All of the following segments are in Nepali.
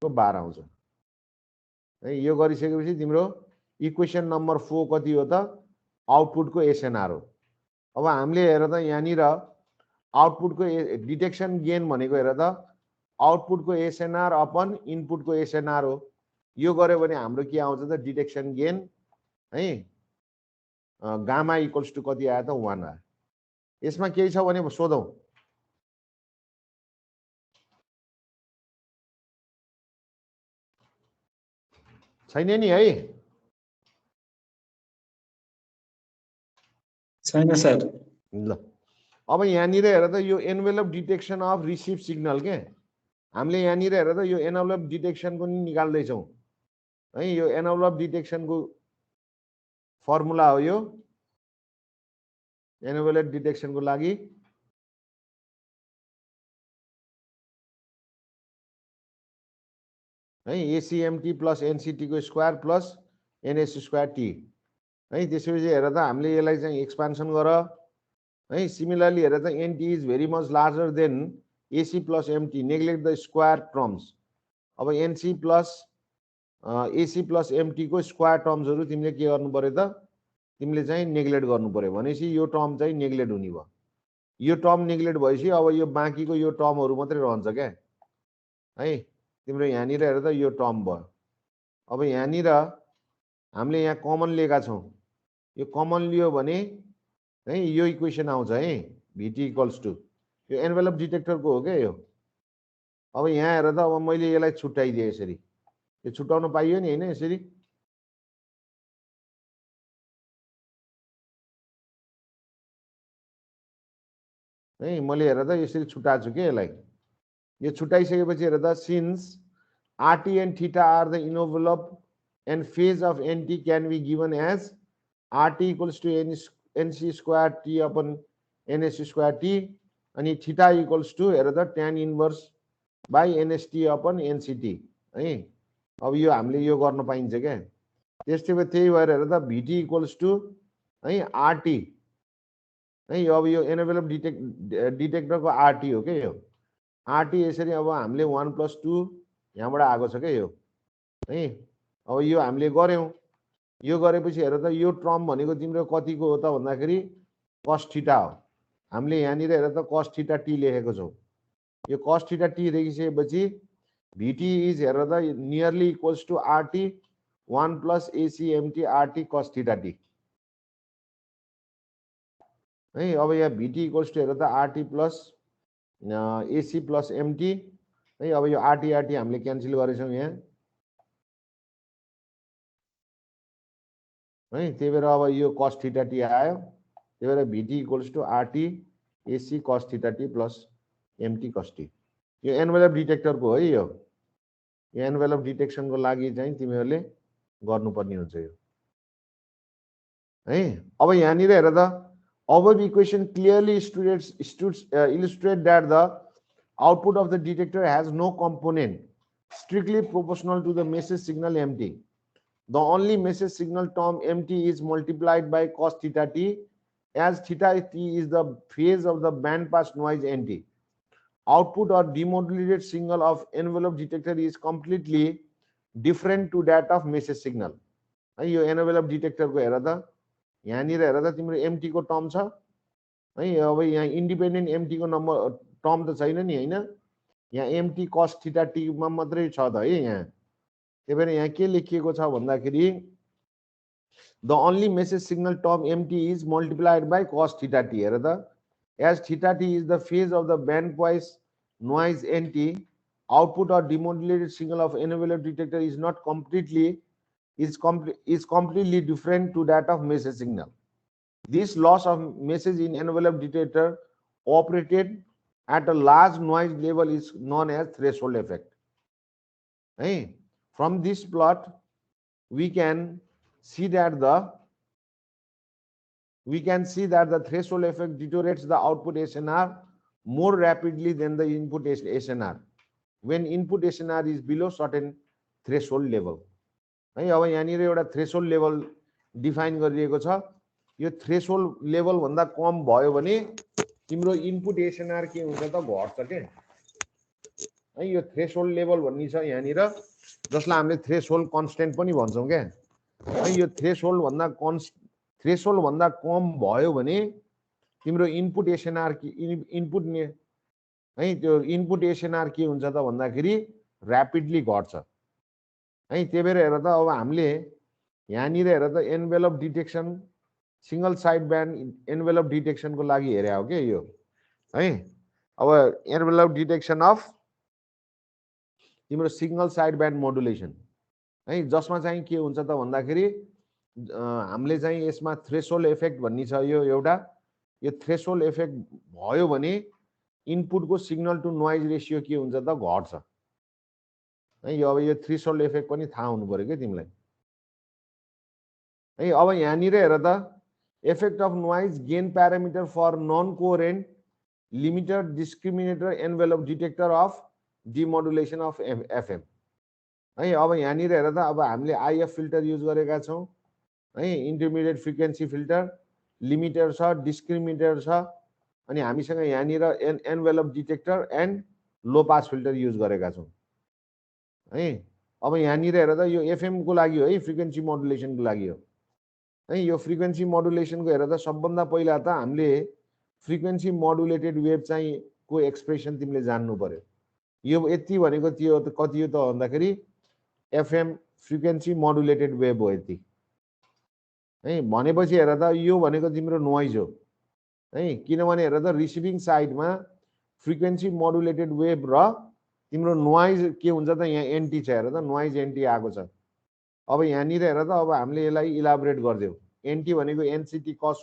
को 12 आउँछ है। यो गरिसकेपछि तिम्रो इक्वेसन नम्बर 4 कति हो त आउटपुटको एसएनआर हो। अब हामीले हेर त यहाँनिर आउटपुटको डिटेक्सन गेन भनेको हेर त आउटपुटको एसएनआर अपन इनपुटको एसएनआर हो। यो गर्यो भने हाम्रो के आउँछ त डिटेक्सन गेन है गामा इक्वल्स टु कति आयो त 1 आयो। यसमा केही छ भने सोधौं। छैन नि है? छैन सर। ल अब यहाँनिर हेर त यो envelope detection of receive signal के हामीले यहाँनिर हेर त यो एनवेलप डिटेक्सनको नि निकाल्दैछौँ है। यो एनवेलप डिटेक्सनको फर्मुला हो यो एनवेलप डिटेक्सनको लागि है एसीएमटी प्लस एनसीटी को square plus N S square T है। त्यसपछि हेर त हामीले यसलाई चाहिँ एक्सपान्सन गर है। सिमिलरली हेर त N T is very much larger than A C plus M T neglect the square terms. अब N C plus AC plus M T को स्क्वायर टर्म्सहरु तिमीले के गर्नु पर्यो त तिमीले चाहिँ नेग्लेक्ट गर्नु पर्यो भनेपछि यो टर्म चाहिँ नेग्लेक्ट हुने भयो। यो टर्म नेग्लेक्ट भएपछि अब यो बाँकीको यो टर्महरु मात्रै रहन्छ क्या है। तिम्रो यहाँनिर हेर त यो टर्म भयो। अब यहाँनिर हामीले यहाँ कमन लिएका छौं। यो कमन लियो भने है यो इक्वेसन आउँछ है भीटी इक्वल्स टु यो एनवेलप डिटेक्टरको हो क्या यो। अब यहाँ हेर त अब मैले यसलाई छुट्याइदिए यसरी यो छुट्याउन पाइयो नि हैन यसरी है। मैले हेर त यसरी छुटाएको छु के यसलाई। यो छुटाइसकेपछि हेर त since RT and theta are the envelope and phase of NT can be given as RT equals to NC square T upon NS square T अनि थीटा इक्वल्स टु हेर त tan inverse by NST upon NCT है। अब यो हामीले यो गर्न पाइन्छ क्या। त्यही भएर हेर त भीटी इक्वल्स टु है आरटी है। अब यो एनवेलप डिटेक्टरको आरटी हो क्या यो आरटी। यसरी अब हामीले 1+2 यहाँबाट आएको छ क्या यो है। अब यो हामीले गर्यौं। यो गरेपछि हेर त यो टर्म भनेको तिम्रो कतिको हो त भन्दाखेरि cos थीटा हो। हामीले यहाँनिर हेर त cos थीटा टी लेखेको छौं। यो cos थीटा टी लेखिसकेपछि भीटी इज हेर त nearly equals to RT 1 plus ACMT RT cos theta T है। अब यहाँ भीटी इक्वल्स टु हेर त RT plus AC plus MT है। अब यो आरटी आरटी हामीले क्यान्सल गरेछौं यहाँ है। त्यही भएर अब यो cos थीटा टी आयो। त्यही भएर V T equals to R T A C cos theta T plus M T cos T. यो एनवेलप डिटेक्टरको हो यो एनवेलप डिटेक्सनको लागि चाहिँ तिमीहरूले गर्नुपर्ने हुन्छ यो है। अब यहाँनिर हेर त above equation clearly illustrate that the output of the detector has no component strictly proportional to the message signal mt. The only message signal term mt is multiplied by cos theta t as theta t is the phase of the band pass noise nt. Output or demodulated signal of envelope detector is completely different to that of message signal है। यो envelope detector को हेर त यहाँनिर हेर त तिम्रो एमटी को टर्म छ है। अब यहाँ इन्डिपेन्डेन्ट एमटी को नम्बर टर्म त छैन नि हैन। यहाँ एमटी cos थीटा टी मा मात्रै छ त है यहाँ। त्यही भएर यहाँ के लेखिएको छ भन्दाखेरि the only message signal term MT is multiplied by cos theta T हेर त as theta T is the phase of the band wise noise NT output or demodulated signal of envelope detector is not completely is completely different to that of message signal. This loss of message in envelope detector operated at a large noise level is known as threshold effect. Hey, from this plot we can see that the threshold effect deteriorates the output SNR more rapidly than the input SNR when input SNR is below certain threshold level. है। अब यहाँनिर एउटा थ्रेशोल्ड लेभल डिफाइन गरिएको छ। यो थ्रेशोल्ड लेभल भन्दा कम भयो भने तिम्रो इनपुट एसएनआर के हुन्छ त घट्छ के है यो थ्रेसोल्ड लेभल भन्ने छ यहाँनिर, जसलाई हामीले थ्रेसोल्ड कन्स्टेन्ट पनि भन्छौँ क्या है। यो थ्रेसोल्ड भन्दा कम भयो भने तिम्रो इनपुट एसएनआर इनपुट है त्यो इनपुट एसएनआर के हुन्छ त भन्दाखेरि ऱ्यापिडली घट्छ है। त्यही भएर हेर त अब हामीले यहाँनिर हेर त एनभेलप डिटेक्सन सिंगल साइड ब्यान्ड एनभेलप डिटेक्सनको लागि हेरे हो के यो है। अब एनभेलप डिटेक्सन अफ तिम्रो सिंगल साइड ब्यान्ड मोडुलेसन है, जसमा चाहिँ के हुन्छ त भन्दाखेरि हामीले चाहिँ यसमा थ्रेसोल्ड इफेक्ट भन्ने छ यो एउटा। यो थ्रेसोल्ड इफेक्ट भयो भने इनपुटको सिग्नल टु नोइज रेसियो के हुन्छ त घट्छ है। अब यो थ्रेसोल्ड इफेक्ट पनि थाहा हुनु पर्यो के तिमीलाई है। अब यहाँनिर हेर त effect of noise gain parameter for non coherent limited discriminator envelope detector of demodulation of FM है। अब यहाँनिर हेर त अब हामीले आइएफ फिल्टर युज गरेका छौँ है, इन्टरमिडिएट फ्रिक्वेन्सी फिल्टर, लिमिटर छ, डिस्क्रिमिनेटर छ, अनि हामीसँग यहाँनिर envelope detector and low pass filter use गरेका छौँ है। अब यहाँनिर हेर त यो एफएम को लागि हो है, फ्रिक्वेन्सी मोडुलेसनको लागि हो है। यो फ्रिक्वेन्सी मोडुलेसनको हेर त सबभन्दा पहिला त हामीले फ्रिक्वेन्सी मोडुलेटेड वेभ चाहिँ को एक्सप्रेसन तिमीले जान्नु पर्यो। यो यति भनेको त्यो कति हो त भन्दाखेरि एफएम फ्रिक्वेन्सी मोडुलेटेड वेभ हो यति है। भनेपछि हेर त यो भनेको तिम्रो नोइज हो है, किनभने हेर त रिसिभिङ साइडमा फ्रिक्वेन्सी मोडुलेटेड वेभ र तिम्रो नोइज के हुन्छ त यहाँ एन्टी छ हेर त, नोइज एन्टी आएको छ। अब यहाँनिर हेर त अब हामीले यसलाई इलाबोरेट गरिदियौँ। एन्टी भनेको N C T cos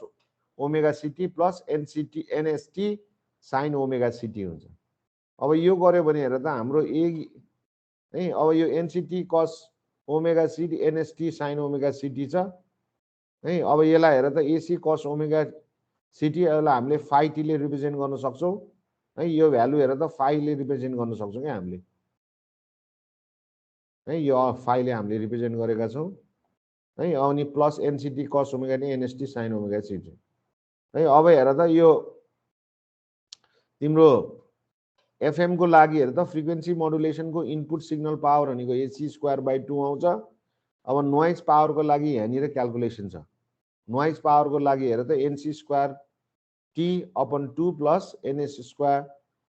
omega C T plus N C T N S T sine omega C T हुन्छ। अब यो गर्यो भने हेर त हाम्रो ए है, अब यो एनसिटी cos omega C T N S T sine omega C T छ है। अब यसलाई हेर त एसी कस ओमेगा सिटी, यसलाई हामीले फाइ टीले रिप्रेजेन्ट गर्न सक्छौँ है। यो भ्यालु हेर त फाइले रिप्रेजेन्ट गर्न सक्छौँ क्या हामीले है, यो फाइले हामीले रिप्रेजेन्ट गरेका छौँ है। अनि plus एनसिटी cos omega T NST sine omega city है। अब हेर त यो तिम्रो एफएम को लागि हेर त फ्रिक्वेन्सी मोडुलेसनको इनपुट सिग्नल पावर भनेको एसी स्क्वायर बाई 2 आउँछ। अब नोइज पावरको लागि यहाँनिर क्यालकुलेसन छ। नोइज पावरको लागि हेर त NC square T upon 2 plus N S square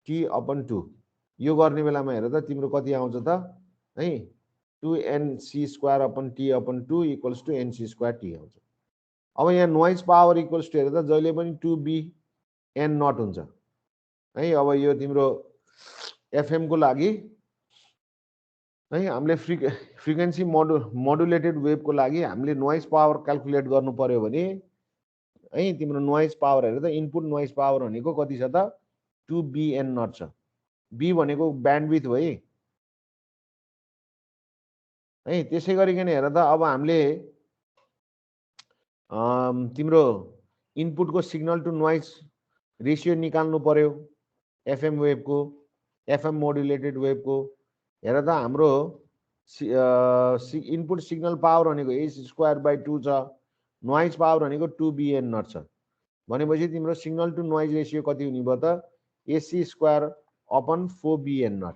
T upon 2, यो गर्ने बेलामा हेर त तिम्रो कति आउँछ त है, 2nc square upon T upon 2 equals to NC square T आउँछ। अब यहाँ नोइज पावर इक्वल्स टु हेर त जहिले पनि 2bn नट हुन्छ है। अब यो तिम्रो एफएम को लागि है हामीले फ्रिक्वेन्सी मोडुलेटेड वेभको लागि हामीले नोइज पावर क्यालकुलेट गर्नु पर्यो भने है तिम्रो नोइज पावर हेर त इनपुट नोइज पावर भनेको कति छ त 2bn नट छ। बी भनेको ब्यान्डविड्थ हो है। त्यसै गरिकन हेर त अब हामीले तिम्रो इनपुटको सिग्नल टु नोइज रेसियो निकाल्नु पर्यो एफएम वेभको, एफएम मोडुलेटेड वेभको। हेर त हाम्रो इनपुट सिग्नल पावर भनेको एसी स्क्वायर बाई 2 छ, नोइज पावर भनेको 2bn नट छ। भनेपछि तिम्रो सिग्नल टु नोइज रेसियो कति हुने भयो त AC square upon 4bn not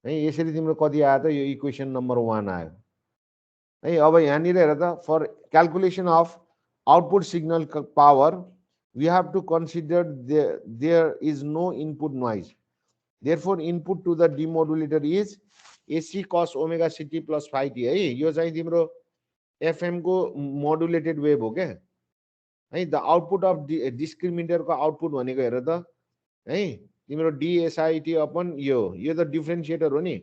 है। यसरी तिम्रो कति आयो त यो इक्वेसन नम्बर 1 आयो है। अब यहाँनिर हेर त for calculation of output signal power we have to consider there is no input noise, therefore input to the demodulator is AC cos omega ct plus phi t है। यो चाहिँ तिम्रो एफएम को मोडुलेटेड वेभ हो क्या है। द आउटपुट अफ डिस्क्रिमिनेटर को आउटपुट भनेको हेर त है तिम्रो डीएसआईटी अपन यो त डिफ्रेन्सिएटर हो नि,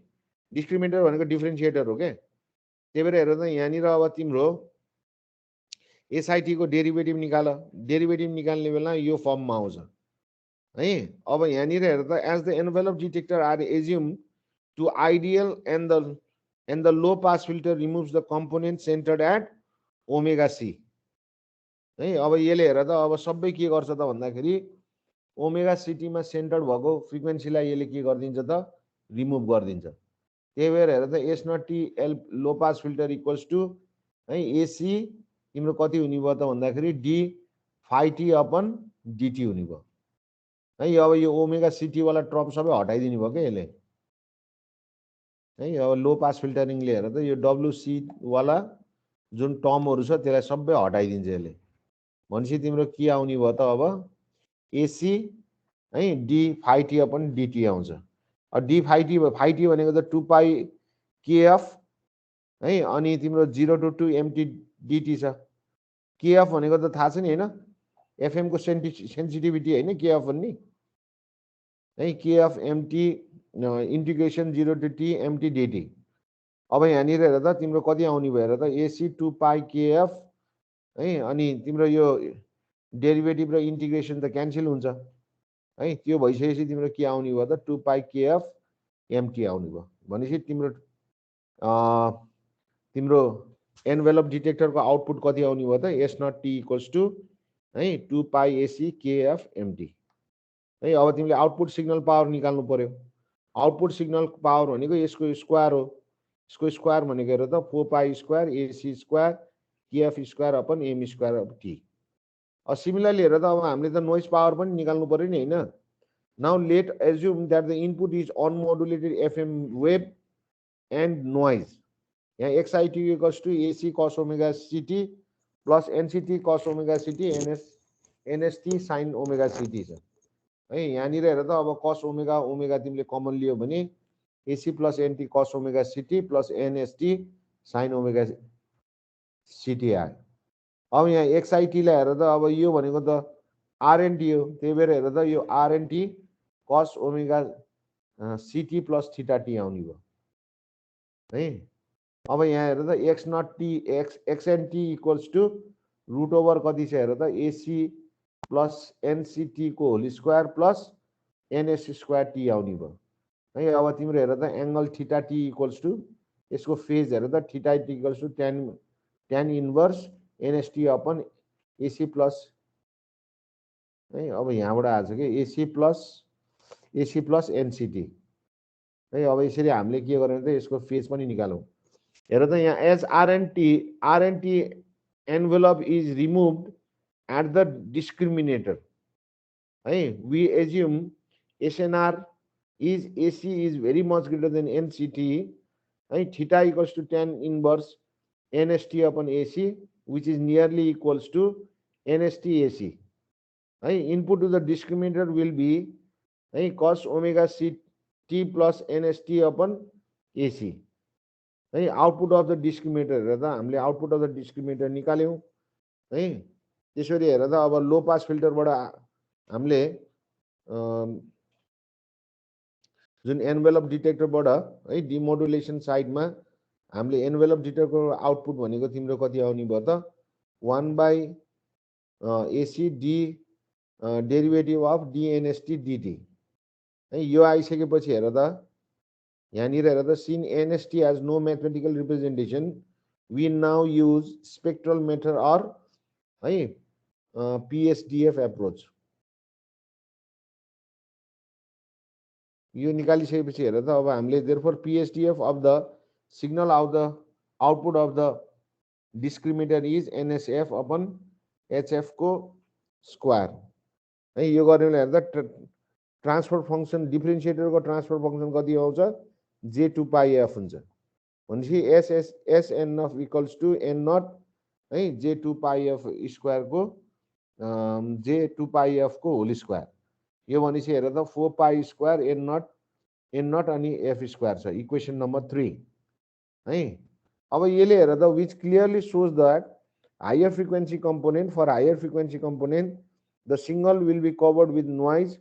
डिस्क्रिमिनेटर भनेको डिफ्रेन्सिएटर हो क्या। त्यही भएर हेर त यहाँनिर अब तिम्रो एसआईटी को डेरिभेटिभ निकाल, डेरिभेटिभ निकाल्ने बेला यो फर्ममा आउँछ है। अब यहाँनिर हेर त as the envelope detector are assume to ideal and the low pass filter removes the component centred at omega C है। अब यसले हेर त अब सबै के गर्छ त भन्दाखेरि ओमेगा सिटीमा सेन्टर्ड भएको फ्रिक्वेन्सीलाई यसले के गरिदिन्छ त रिमुभ गरिदिन्छ। त्यही भएर हेर त S naught T L low pass filter equals to है एसी तिम्रो कति हुने भयो त भन्दाखेरि D phi T upon DT हुने भयो है। अब यो ओमेगा सिटी वाला टर्म सबै हटाइदिनु भयो क्या यसले है। अब लो पास फिल्टरिङले हेर त यो डब्लुसी वाला जुन टर्महरू छ त्यसलाई सबै हटाइदिन्छ यसले। भनेपछि तिम्रो के आउने भयो त अब एसी है D phi T upon dt आउँछ। अब डी फाइ टी भनेको त 2 पाई केएफ है, अनि तिम्रो 0 to 2 एमटी डिटी छ। केएफ भनेको त थाहा छ नि होइन, एफएमको सेन्सिटिभिटी होइन केएफ भन्ने है, KF MT integration 0 to t MT DT. अब यहाँनिर हेर त तिम्रो कति आउने भयो हेर त एसी 2 पाई केएफ है, अनि तिम्रो यो डेरिभेटिभ र इन्टिग्रेसन त क्यान्सल हुन्छ है। त्यो भइसकेपछि तिम्रो के आउने भयो त 2 पाई केएफ एमटी आउने भयो। भनेपछि तिम्रो तिम्रो एनभेलप डिटेक्टरको आउटपुट कति आउने भयो त S naught T equals to है 2 पाई एसी केएफ एमटी है। अब तिमीले आउटपुट सिग्नल पावर निकाल्नु पर्यो। आउटपुट सिग्नल पावर भनेको यसको स्क्वायर हो। यसको स्क्वायर भनेको हेर त 4 pi square AC square KF square upon M square of T. अब सिमिलरली हेर त अब हामीले त नोइज पावर पनि निकाल्नु पर्यो नि होइन। Now let assume that the input is unmodulated FM wave and noise. यहाँ X I T equals to A C cos omega C T plus N C T cos omega C T N S T sine omega C T छ है। यहाँनिर हेर त अब कस ओमेगा ओमेगा तिमीले कमन लियो भने A C plus N T cos omega C T plus N S T sine omega C T आयो। अब यहाँ एक्सआइटीलाई हेर त अब यो भनेको त आरएनटी हो, त्यही भएर हेर त यो R N T cos omega C T plus theta T आउने भयो है। अब यहाँ हेर त X not T X N T equals to root over कति छ हेर त एसी प्लस एनसीटी को whole square plus N S square T आउने भयो है। अब तिम्रो हेर त angle theta T equals to यसको फेज हेर त theta T equals to tan inverse N S T upon A C plus है। अब यहाँबाट आएको छ कि एसी प्लस एनसीटी है। अब यसरी हामीले के गर्यौँ त यसको फेज पनि निकालौँ। हेर त यहाँ as R N T envelope is removed at the discriminator है, we assume SNR is A C is very much greater than N C T है। Theta equals to tan inverse N S T upon A C which is nearly equals to N S T A C है। Input to the discriminator will be है cos omega T plus N S T upon A C है। आउटपुट अफ द डिस्क्रिमिनेटर हेर त हामीले आउटपुट अफ द डिस्क्रिमिनेटर निकाल्यौँ है। त्यसरी हेर त अब लो पास फिल्टरबाट हामीले जुन एनभेलप डिटेक्टरबाट है डिमोडुलेसन साइडमा हामीले एनभेलप डिटेक्टरको आउटपुट भनेको तिम्रो कति आउने भयो त 1 by A C D derivative of D N S T D T है। यो आइसकेपछि हेर त यहाँनिर हेर त sine N S T has no mathematical representation we now use spectral method or है पिएसडिएफ एप्रोच। यो निकालिसकेपछि हेर त अब हामीले therefore PSDF of the signal of the output of the discriminator is N S F upon H F को स्क्वायर है। यो गर्ने हेर्दा ट्रान्सफर फङ्सन डिफ्रेन्सिएटरको ट्रान्सफर फङ्सन कति आउँछ जे टू पाई एफ हुन्छ। भनेपछि SN of equals to N not है जे टू पाई एफ स्क्वायरको जे टू पाई एफ को होल स्क्वायर। यो भनेपछि हेर त 4 पाई स्क्वायर एन नट अनि एफ स्क्वायर छ इक्वेसन नम्बर 3 है। अब यसले हेर त which clearly shows that higher frequency component for higher frequency component the signal will be covered with noise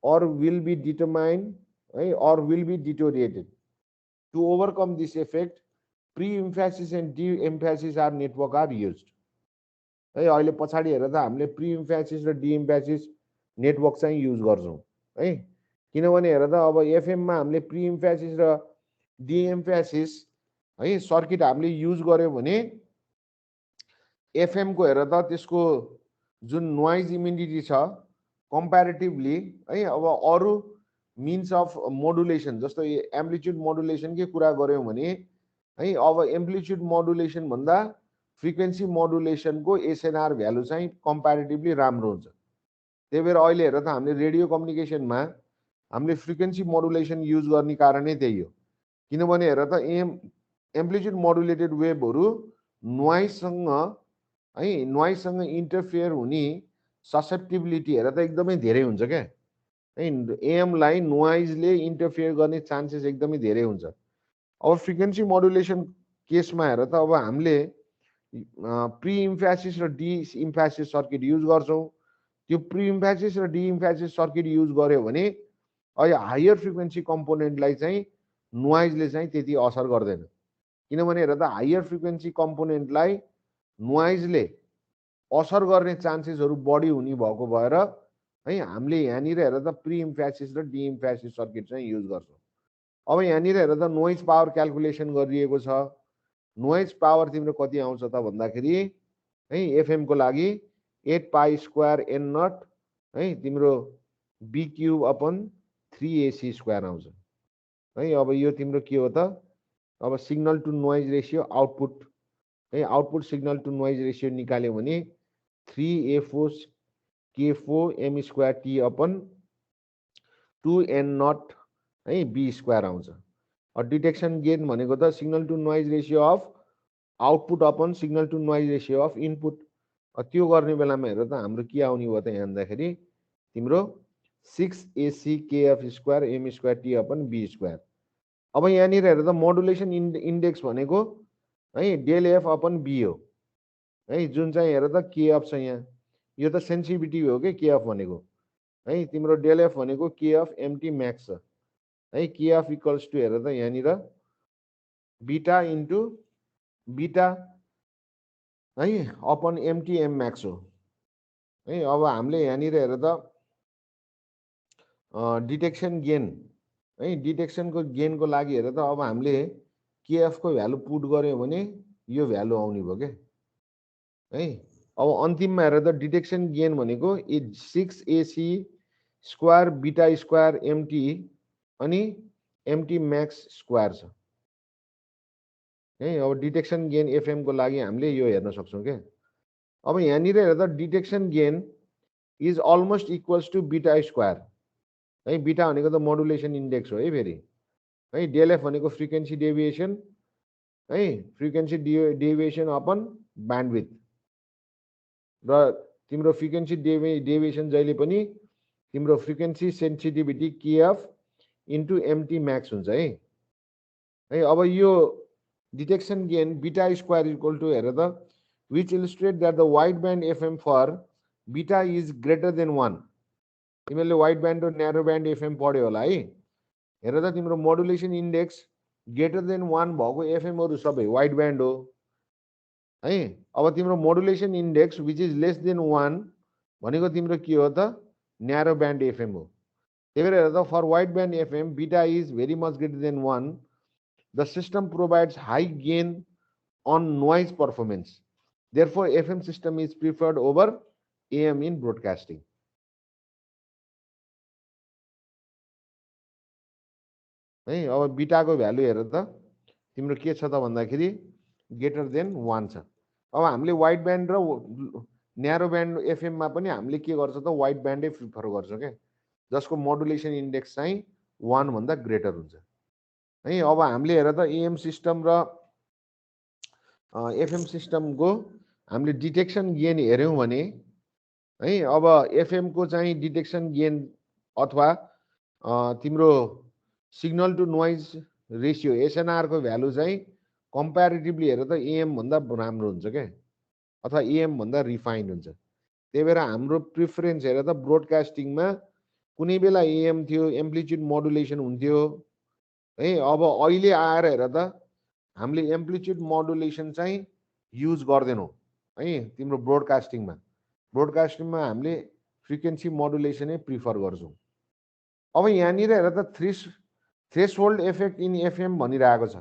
or will be determined or will be deteriorated. To overcome this effect, pre-emphasis and de-emphasis are network are used. है अहिले पछाडी हेर त हामीले प्री-एम्फेसिस र डी-एम्फेसिस नेटवर्क चाहिँ युज गर्छौं है। किनभने हेर त अब एफएम मा हामीले प्री-एम्फेसिस र डी-एम्फेसिस है सर्किट हामीले युज गर्यो भने एफएम को हेर त त्यसको जुन नोइज इम्युनिटी छ कम्प्यारेटिभली है अब अरु मिन्स अफ मोडुलेसन जस्तो एम्प्लिट्युड मोडुलेसन के कुरा गर्यौं भने है अब एम्प्लिट्युड मोडुलेसन भन्दा फ्रिक्वेन्सी मोडुलेसन को एसएनआर भ्यालु चाहिँ कम्प्यारेटिभली राम्रो हुन्छ त्यही भएर अहिले हेर त हामीले रेडियो कम्युनिकेसनमा हामीले फ्रिक्वेन्सी मोडुलेसन युज गर्ने कारणै त्यही हो। किनभने हेर त एम्प्लिट्युड मोडुलेटेड वेभहरू नोइजसँग है नोइजसँग इन्टरफियर हुने ससेप्टिबिलिटी हेर त एकदमै धेरै हुन्छ क्या है। एएमलाई नोइजले इन्टरफियर गर्ने चान्सेस एकदमै धेरै हुन्छ। अब फ्रिक्वेन्सी मोडुलेसन केसमा हेर त अब हामीले प्री इम्फेसिस र डी इम्फेसिस सर्किट युज गर्छौँ। त्यो प्री इम्फेसिस र डी इम्फेसिस सर्किट युज गर्यो भने अहिले हायर फ्रिक्वेन्सी कम्पोनेन्टलाई चाहिँ नोइजले चाहिँ त्यति असर गर्दैन। किनभने हेर त हायर फ्रिक्वेन्सी कम्पोनेन्टलाई नोइजले असर गर्ने चान्सेसहरू बढी हुने भएको भएर है हामीले यहाँनिर हेर त प्री इम्फेसिस र डी इम्फेसिस सर्किट चाहिँ युज गर्छौँ। अब यहाँनिर हेर त नोइज पावर क्यालकुलेसन गरिएको छ। नोइज पावर तिम्रो कति आउँछ त भन्दाखेरि है एफएमको लागि 8 पाई स्क्वायर एन नट है तिम्रो be cube upon 3AC square आउँछ है। अब यो तिम्रो के हो त अब signal to noise ratio output है output signal to noise ratio निकाल्यो भने 3A4 K4 M square T upon 2N not है बी स्क्वायर आउँछ। डिटेक्सन गेन भनेको त signal to noise ratio of output upon signal to noise ratio of input. त्यो गर्ने बेलामा हेर त हाम्रो के आउने भयो त यहाँ भन्दाखेरि तिम्रो 6AC KF square M square T upon B square. अब यहाँनिर हेर त मोडुलेसन इन्डेक्स भनेको है डेल एफ अपन बी हो है, जुन चाहिँ हेर त केएफ छ यहाँ। यो त सेन्सिटिभिटी हो कि केएफ भनेको है तिम्रो डेल एफ भनेको केएफ एमटी म्याक्स छ है। केएफ इक्वल्स टु हेर त यहाँनिर बीटा इन्टु बीटा है अपन एमटी एम म्याक्स हो है। अब हामीले यहाँनिर हेर त डिटेक्सन गेन है डिटेक्सनको गेनको लागि हेर त अब हामीले केएफको भ्यालु पुट गऱ्यौँ भने यो भ्यालु आउने भयो क्या है। अब अन्तिममा हेर त डिटेक्सन गेन भनेको 6AC square beta square MT अनि एमटी म्याक्स स्क्वायर छ है। अब डिटेक्सन गेन एफएमको लागि हामीले यो हेर्न सक्छौँ क्या। अब यहाँनिर हेर त detection gain is almost equals to beta square है। बीटा भनेको त मोडुलेसन इन्डेक्स हो है फेरि है। डेल एफ भनेको फ्रिक्वेन्सी डेभिएसन है फ्रिक्वेन्सी डेभिएसन अपन ब्यान्डविथ र तिम्रो फ्रिक्वेन्सी डेभिएसन जहिले पनि तिम्रो frequency sensitivity KF into MT max हुन्छ है। अब यो detection gain beta square equal to हेर त which illustrate that the wide band FM for beta is greater than 1। तिमीहरूले वाइड ब्यान्ड र न्यारो ब्यान्ड एफएम पढ्यो होला है। हेर त तिम्रो मोडुलेसन इन्डेक्स ग्रेटर देन 1 भएको एफएमहरू सबै वाइड ब्यान्ड हो है। अब तिम्रो modulation index which is less than 1 भनेको तिम्रो के हो त न्यारो ब्यान्ड एफएम हो। त्यही भएर हेर त for wide band FM beta is very much greater than 1 the system provides high gain on noise performance therefore FM system is preferred over AM in broadcasting है। अब बीटाको भ्यालु हेर त तिम्रो के छ त भन्दाखेरि ग्रेटर देन 1 छ। अब हामीले वाइड ब्यान्ड र न्यारो ब्यान्ड एफएममा पनि हामीले के गर्छ त वाइड ब्यान्डै प्रिफर गर्छौँ क्या जसको मोडुलेसन इन्डेक्स चाहिँ 1 भन्दा ग्रेटर हुन्छ है। अब हामीले हेर त एएम सिस्टम र एफएम सिस्टमको हामीले डिटेक्सन गेन हेऱ्यौँ भने है अब एफएमको चाहिँ डिटेक्सन गेन अथवा तिम्रो सिग्नल टु नोइज रेसियो एसएनआरको भ्यालु चाहिँ कम्प्यारिटिभली हेर त एएम भन्दा राम्रो हुन्छ क्या अथवा एएम भन्दा रिफाइन्ड हुन्छ। त्यही भएर हाम्रो प्रिफरेन्स हेर त ब्रोडकास्टिङमा कुनै बेला एएम थियो एम्प्लिट्युड मोडुलेसन हुन्थ्यो है। अब अहिले आएर हेर त हामीले एम्प्लिट्युड मोडुलेसन चाहिँ युज गर्दैनौँ है तिम्रो ब्रोडकास्टिङमा हामीले फ्रिक्वेन्सी मोडुलेसनै प्रिफर गर्छौँ। अब यहाँनिर हेर त थ्रेसहोल्ड इफेक्ट इन एफएम भनिरहेको छ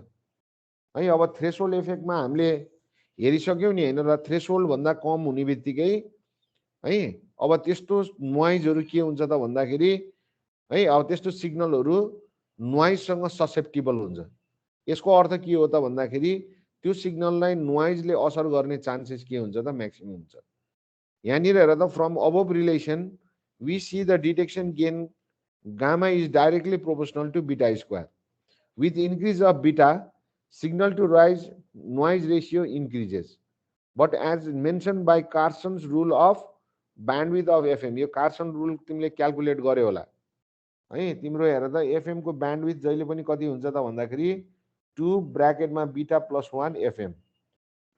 है। अब थ्रेसहोल्ड इफेक्टमा हामीले हेरिसक्यौँ नि होइन र थ्रेसहोल्ड भन्दा कम हुने बित्तिकै है अब त्यस्तो नोइजहरू के हुन्छ त भन्दाखेरि है अब त्यस्तो सिग्नलहरू नोइजसँग ससेप्टिबल हुन्छ। यसको अर्थ के हो त भन्दाखेरि त्यो सिग्नललाई नोइजले असर गर्ने चान्सेस के हुन्छ त म्याक्सिमम हुन्छ। यहाँनिर हेर त from above relation we see the detection gain gamma is directly proportional to beta square. With increase of beta, signal to noise ratio increases. But as mentioned by Carson's rule of bandwidth of FM, यो कार्सन रुल तिमीले क्याल्कुलेट गर्यो होला है, तिम्रो हेर त एफएम को ब्यान्डविथ जहिले पनि कति हुन्छ त भन्दाखेरि 2 ब्रैकेटमा beta plus 1 FM,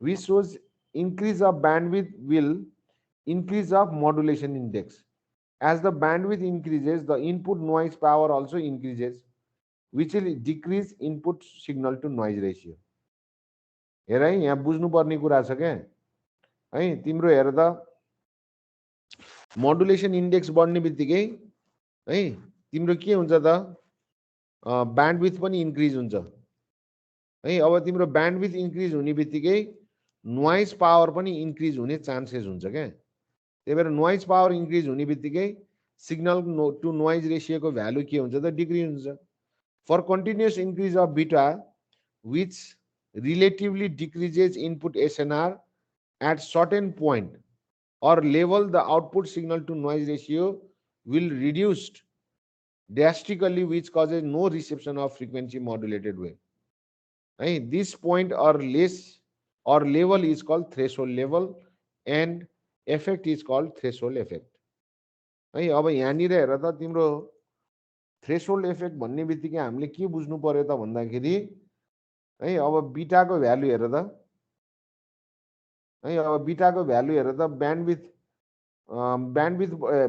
which shows increase of bandwidth will increase of modulation index. As the bandwidth increases, the input noise power also increases, which will decrease input signal to noise ratio. हेर है, यहाँ बुझ्नुपर्ने कुरा छ क्या है, तिम्रो हेर त मोडुलेसन इन्डेक्स बढ्ने बित्तिकै है तिम्रो के हुन्छ त ब्यान्डविथ पनि इन्क्रिज हुन्छ है। अब तिम्रो ब्यान्डविथ इन्क्रिज हुने बित्तिकै नोइज पावर पनि इन्क्रिज हुने चान्सेस हुन्छ क्या। त्यही भएर नोइज पावर इन्क्रिज हुने बित्तिकै सिग्नल टु नोइज रेसियोको भ्यालु के हुन्छ त डिक्रिज हुन्छ। For continuous increase of beta which relatively decreases input SNR at certain point or level, the output signal to noise ratio will reduce drastically, which causes no reception of frequency modulated wave. This point or less or level is called threshold level and effect is called threshold effect. अब यहाँनिर हेर त तिम्रो थ्रेशोल्ड इफेक्ट भन्ने बित्तिकै हामीले के बुझ्नु पर्यो त भन्दाखेरि है अब बीटाको भ्यालु हेर त है, अब बीटाको भ्यालु हेर त ब्यान्डविथ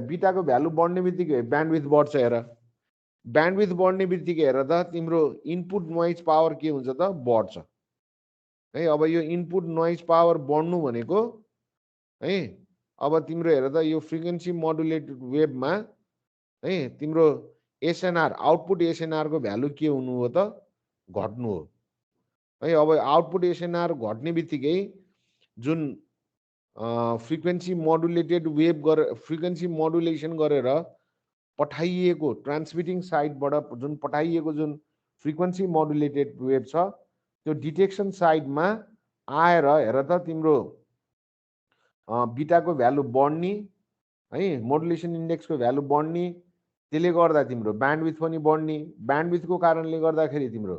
बीटाको भ्यालु बढ्ने बित्तिकै ब्यान्डविथ बढ्छ। हेर ब्यान्डविथ बढ्ने बित्तिकै हेर त तिम्रो इनपुट नोइज पावर के हुन्छ त बढ्छ है। अब यो इनपुट नोइज पावर बढ्नु भनेको है अब तिम्रो हेर त यो फ्रिक्वेन्सी मोडुलेटेड वेभमा है तिम्रो एसएनआर आउटपुट एसएनआर को भ्यालु के हुनु हो त घट्नु हो है। अब आउटपुट एसएनआर घट्ने बित्तिकै जुन फ्रिक्वेन्सी मोडुलेटेड वेभ गरेर फ्रिक्वेन्सी मोडुलेसन गरेर पठाइएको ट्रान्समिटिङ साइडबाट जुन पठाइएको जुन फ्रिक्वेन्सी मोडुलेटेड वेभ छ त्यो डिटेक्सन साइडमा आएर हेर त तिम्रो बीटाको भ्यालु बढ्ने है, मोडुलेसन इन्डेक्सको भ्यालु बढ्ने, त्यसले गर्दा तिम्रो ब्यान्डविथ पनि बढ्ने, ब्यान्डविथको कारणले गर्दाखेरि तिम्रो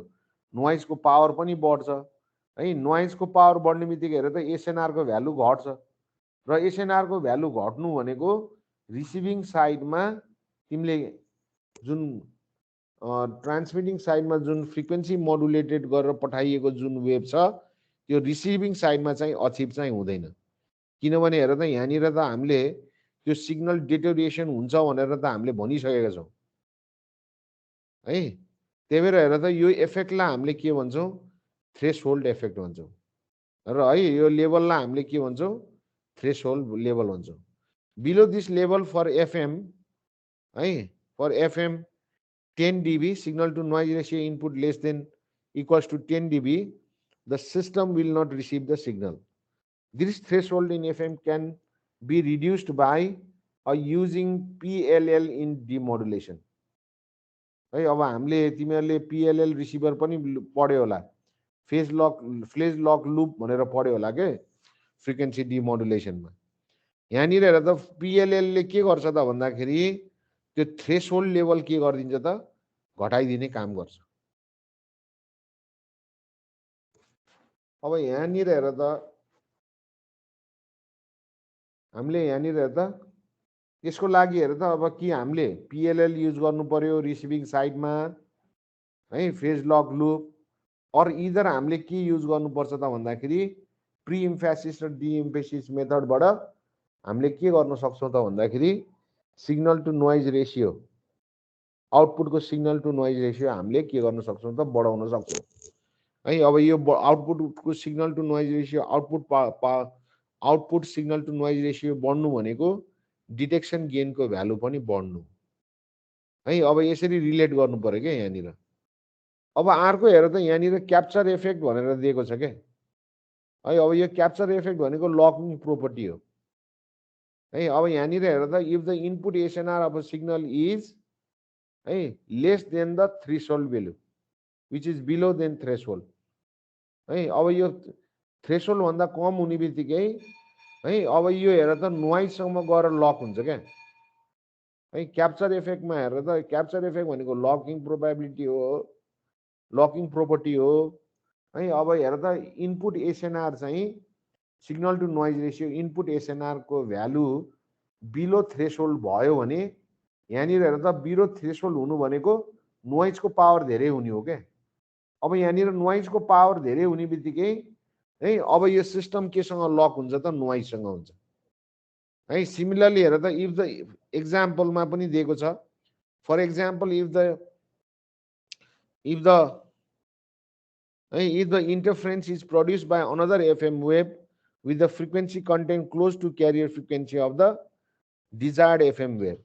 नोइजको पावर पनि बढ्छ है। नोइजको पावर बढ्ने बित्तिकै हेर त एसएनआर को भ्यालु घट्छ र एसएनआर को भ्यालु घट्नु भनेको रिसिभिङ साइडमा तिमीले जुन ट्रान्समिटिङ साइडमा जुन फ्रिक्वेन्सी मोडुलेटेड गरेर पठाइएको जुन वेभ छ त्यो रिसिभिङ साइडमा चाहिँ अचिभ चाहिँ हुँदैन। किनभने हेर त यहाँनिर त हामीले त्यो सिग्नल डिटोरिएसन हुन्छ भनेर त हामीले भनिसकेका छौँ है। त्यही भएर हेर त यो इफेक्टलाई हामीले के भन्छौँ थ्रेशोल्ड इफेक्ट भन्छौँ र है यो लेभललाई हामीले के भन्छौँ थ्रेशोल्ड लेभल भन्छौँ। Below this level for FM है, for FM 10 dB signal to noise ratio input less than equals to 10 dB, the system will not receive the signal. This threshold in FM can be reduced by using PLL in demodulation. है अब हामीले तिमीहरूले PLL रिसिभर पनि पढ्यो होला, फेज लक लुप भनेर पढ्यो होला के फ्रिक्वेन्सी डिमोडुलेसनमा। यहाँनिर हेर त PLL ले के गर्छ त भन्दाखेरि त्यो थ्रेशोल्ड लेभल के गरिदिन्छ त घटाइदिने काम गर्छ। अब यहाँनिर हेर त हामीले यहाँनिर हेर त यसको लागि हेर त अब कि हामीले PLL युज गर्नु पर्यो रिसिभिङ साइडमा है फेज लक लुप, और इधर हामीले के युज गर्नुपर्छ त भन्दाखेरि प्री इम्फेसिस र डी इम्फेसिस मेथडबाट हामीले के गर्न सक्छौँ त भन्दाखेरि signal to noise ratio output को सिग्नल टु नोइज रेसियो हामीले के गर्न सक्छौँ त बढाउन सक्छौँ है। अब यो आउटपुट को signal to noise ratio output signal to noise ratio बढ्नु भनेको डिटेक्सन गेन को भ्यालु पनि बढ्नु है। अब यसरी रिलेट गर्नु पर्यो क्या यहाँनिर। अब अर्को हेर त यहाँनिर क्याप्चर इफेक्ट भनेर दिएको छ क्या है। अब यो क्याप्चर इफेक्ट भनेको लकिङ प्रोपर्टी हो है। अब यहाँनिर हेर त if the input SNR of a signal is है less than the threshold value which is below than threshold है। अब यो थ्रेशोल्ड भन्दा कम हुने बित्तिकै है अब यो हेर त नोइजसम्म गएर लक हुन्छ क्या है क्याप्चर इफेक्टमा हेरेर त क्याप्चर इफेक्ट भनेको लकिङ प्रोबेबिलिटी हो, लकिङ प्रोपर्टी हो है। अब हेर त इनपुट एसएनआर चाहिँ signal to noise ratio input SNR को भ्यालु बिलो थ्रेसोल्ड भयो भने यहाँनिर हेर त बिलो थ्रेसोल्ड हुनु भनेको नोइजको पावर धेरै हुने हो क्या। अब यहाँनिर नोइजको पावर धेरै हुने बित्तिकै है अब यो सिस्टम केसँग लक हुन्छ त नोइजसँग हुन्छ है। सिमिलरली हेर त इफ द एक्जाम्पलमा पनि दिएको छ, for example if the interference is produced by another FM wave with the frequency content close to carrier frequency of the desired FM wave,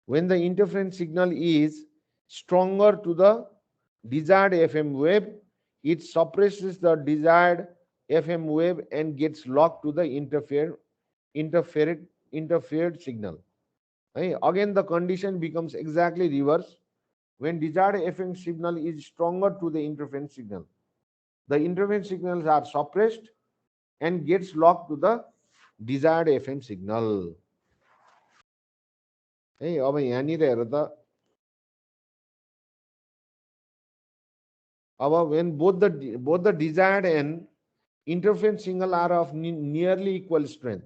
when the interference signal is stronger to the desired FM wave, it suppresses the desired FM wave and gets locked to the interfered signal. Again, the condition becomes exactly reverse. When desired FM signal is stronger to the interference signal, the interference signals are suppressed and gets locked to the desired FM signal. अब यहाँनिर हेर त अब when both the desired and interference signal are of nearly equal strength,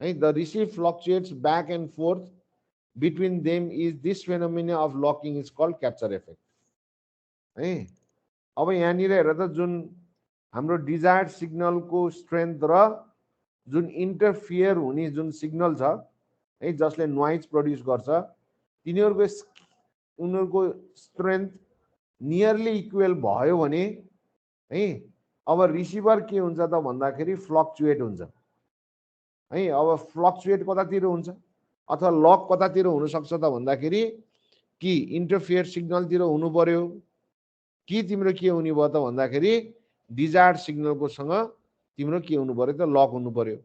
the receive fluctuates back and forth between them, is this phenomena of locking is called capture effect. अब यहाँनिर हेर त जुन हाम्रो डिजायर्ड सिग्नलको स्ट्रेन्थ र जुन इन्टरफियर हुने जुन सिग्नल छ है जसले नोइज प्रोड्युस गर्छ उनीहरूको स्ट्रेन्थ नियरली इक्वल भयो भने है अब रिसिभर के हुन्छ त भन्दाखेरि फ्लक्चुएट हुन्छ है। अब फ्लक्चुएट कतातिर हुन्छ अथवा लक कतातिर हुन सक्छ त भन्दाखेरि कि इन्टरफियर सिग्नलतिर हुनु पर्यो कि तिम्रो के हुने भयो त भन्दाखेरि डिजायर्ड सिग्नलको सँग तिम्रो के हुनु पर्यो त लक हुनु पर्यो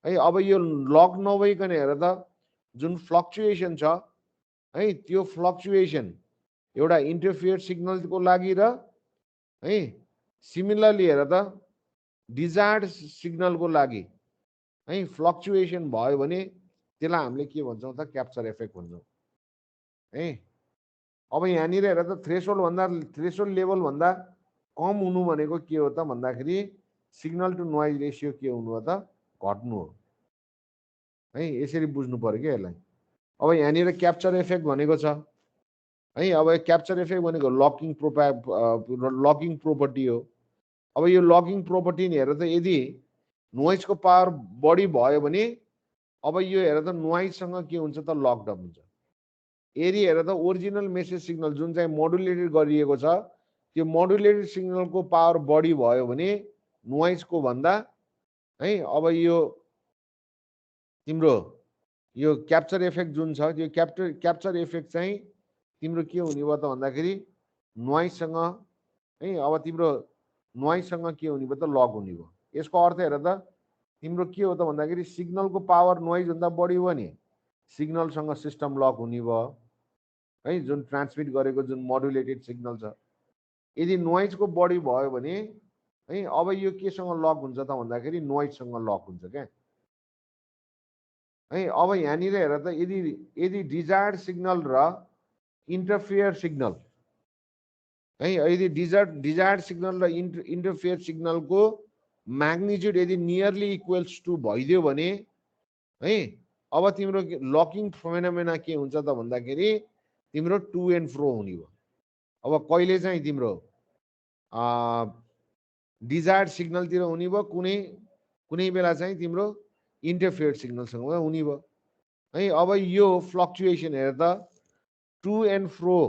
है। अब यो लक नभइकन हेर त जुन फ्लक्चुएसन छ है त्यो फ्लक्चुएसन एउटा इन्टरफियर सिग्नलको लागि र है सिमिलरली हेर त डिजायर्ड सिग्नलको लागि है फ्लक्चुएसन भयो भने त्यसलाई हामीले के भन्छौँ त क्याप्चर इफेक्ट भन्छौँ है। अब यहाँनिर हेर त थ्रेसोल्ड लेभल भन्दा कम हुनु भनेको के हो त भन्दाखेरि सिग्नल टु नोइज रेसियो के हुनु हो त घट्नु हो है। यसरी बुझ्नु पर्यो क्या यसलाई। अब यहाँनिर क्याप्चर इफेक्ट भनेको छ है। अब क्याप्चर इफेक्ट भनेको लकिङ प्रोपर्टी हो। अब यो लकिङ प्रोपर्टी नि हेर त यदि नोइजको पावर बढी भयो भने अब यो हेर त नोइजसँग के हुन्छ त लकडाउन हुन्छ। यदि हेर त ओरिजिनल मेसेज सिग्नल जुन चाहिँ मोडुलेटेड गरिएको छ त्यो मोडुलेटेड सिग्नलको पावर बढी भयो भने नोइजको भन्दा है अब यो तिम्रो यो क्याप्चर इफेक्ट जुन छ त्यो क्याप्चर इफेक्ट चाहिँ तिम्रो के हुने भयो त भन्दाखेरि नोइजसँग है अब तिम्रो नोइजसँग के हुने भयो त लक हुने भयो। यसको अर्थ हेर त तिम्रो के हो त भन्दाखेरि सिग्नलको पावर नोइज भन्दा बढी हो नि सिग्नलसँग सिस्टम लक हुने भयो है। जुन ट्रान्समिट गरेको जुन मोडुलेटेड सिग्नल छ यदि नोइजको बढी भयो भने है अब यो केसँग लक हुन्छ त भन्दाखेरि नोइजसँग लक हुन्छ क्या है। अब यहाँनिर हेर त यदि डिजायर्ड सिग्नल र इन्टरफियर सिग्नल है यदि डिजायर्ड सिग्नल र इन्टरफियर सिग्नलको म्याग्निट्युड यदि नियरली इक्वल्स टु भइदियो भने है अब तिम्रो लकिङ फेनोमेना के हुन्छ त भन्दाखेरि तिम्रो टु एन्ड फ्रो हुने भयो। अब कहिले चाहिँ तिम्रो डिजायर्ड सिग्नलतिर हुने भयो कुनै बेला चाहिँ तिम्रो इन्टरफियर सिग्नलसँग हुने भयो है। अब यो फ्लक्चुएसन हेर त टु एन्ड फ्रो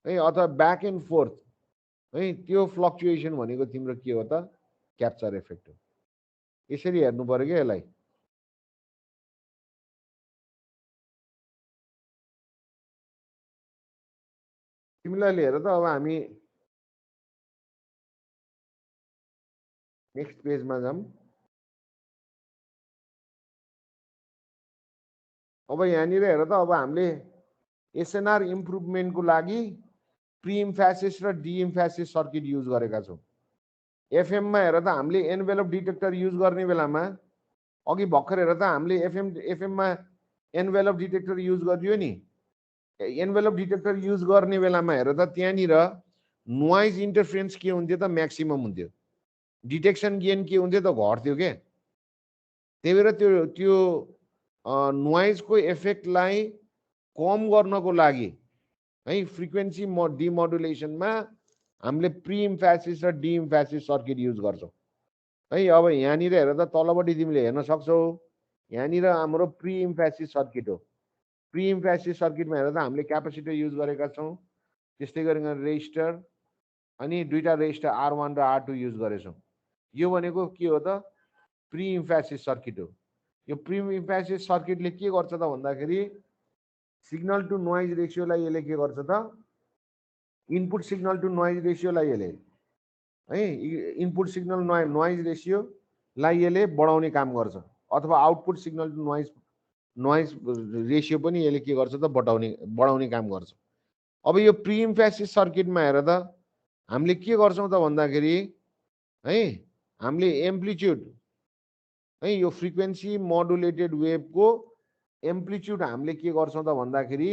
है अथवा ब्याक एन्ड फोर्थ है त्यो फ्लक्चुएसन भनेको तिम्रो के हो त क्याप्चर इफेक्ट हो। यसरी हेर्नु पर्यो क्या यसलाई। सिमिलरली हेर त अब हामी नेक्स्ट पेजमा जाऊँ। अब यहाँनिर हेर त अब हामीले एसएनआर इम्प्रुभमेन्टको लागि प्री इम्फेसिस र डी इम्फेसिस सर्किट युज गरेका छौँ। एफएममा हेर त हामीले एनभेलप डिटेक्टर युज गर्ने बेलामा अघि भर्खर हेर त हामीले एफएममा एनभेलप डिटेक्टर युज गरियो नि, एनभेलप डिटेक्टर युज गर्ने बेलामा हेर त त्यहाँनिर नोइज इन्टरफेरेन्स के हुन्थ्यो त म्याक्सिमम हुन्थ्यो, डिटेक्सन गेन के हुन्थ्यो त घट्थ्यो के। त्यही भएर त्यो नोइजको इफेक्टलाई कम गर्नको लागि है फ्रिक्वेन्सी डिमोडुलेसनमा हामीले प्री इम्फेसिस र डी इम्फेसिस सर्किट युज गर्छौँ है। अब यहाँनिर हेर त तलपट्टि तिमीले हेर्न सक्छौ, यहाँनिर हाम्रो प्री इम्फेसिस सर्किट हो। प्री इम्फेसिस सर्किटमा हेर त हामीले क्यापेसिटर युज गरेका छौँ, त्यस्तै गरिकन रेजिस्टर अनि दुईटा रेजिस्टर R1 र R2 युज गरेछौँ। यो भनेको के हो त प्री इम्फेसिस सर्किट हो। यो प्री इम्फेसिस सर्किटले के गर्छ त भन्दाखेरि सिग्नल टु नोइज रेसियोलाई यसले के गर्छ त, इनपुट सिग्नल टु नोइज रेसियोलाई यसले है इनपुट सिग्नल नोइज रेसियोलाई यसले बढाउने काम गर्छ, अथवा output signal to noise ratio पनि यसले के गर्छ त बढाउने काम गर्छ। अब यो प्री इम्फेसिस सर्किटमा हेर त हामीले के गर्छौँ त भन्दाखेरि है हामीले एम्प्लिट्युड है यो फ्रिक्वेन्सी मोडुलेटेड वेभको एम्प्लिट्युड हामीले के गर्छौँ त भन्दाखेरि